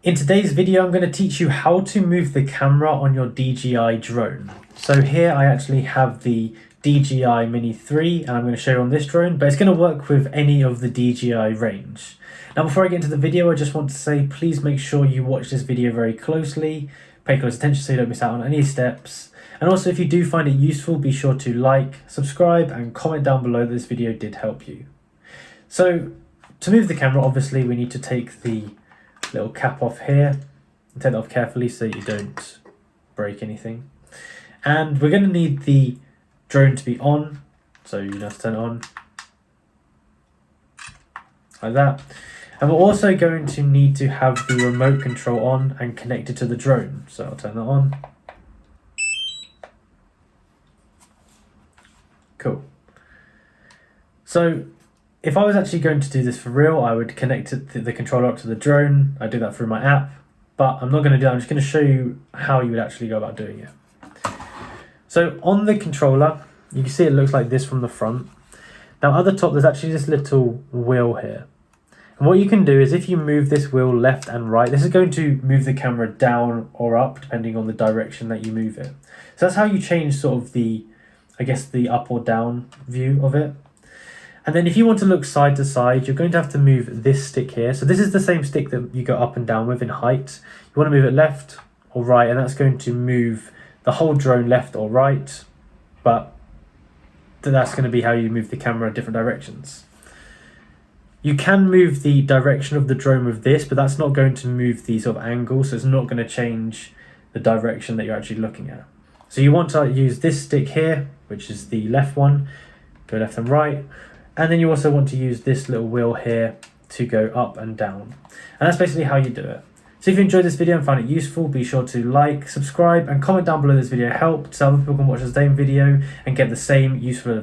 In today's video, I'm going to teach you how to move the camera on your DJI drone. So here I actually have the DJI Mini 3 and I'm going to show you on this drone, but it's going to work with any of the DJI range. Now before I get into the video, I just want to say please make sure you watch this video very closely, pay close attention so you don't miss out on any steps. And also if you do find it useful, be sure to like, subscribe and comment down below that this video did help you. So to move the camera, obviously we need to take the little cap off here and take that off carefully so you don't break anything. And we're going to need the drone to be on, so you have to turn it on like that. And we're also going to need to have the remote control on and connected to the drone, so I'll turn that on. Cool. So if I was actually going to do this for real, I would connect the controller up to the drone. I do that through my app, but I'm not going to do that. I'm just going to show you how you would actually go about doing it. So on the controller, you can see it looks like this from the front. Now at the top, there's actually this little wheel here. And what you can do is if you move this wheel left and right, this is going to move the camera down or up, depending on the direction that you move it. So that's how you change sort of the, I guess, the up or down view of it. And then if you want to look side to side, you're going to have to move this stick here. So this is the same stick that you go up and down with in height. You want to move it left or right, and that's going to move the whole drone left or right. But that's going to be how you move the camera in different directions. You can move the direction of the drone with this, but that's not going to move the sort of angle. So it's not going to change the direction that you're actually looking at. So you want to use this stick here, which is the left one, go left and right. And then you also want to use this little wheel here to go up and down. And that's basically how you do it. So if you enjoyed this video and found it useful, be sure to like, subscribe and comment down below this video helped so other people can watch the same video and get the same useful advice.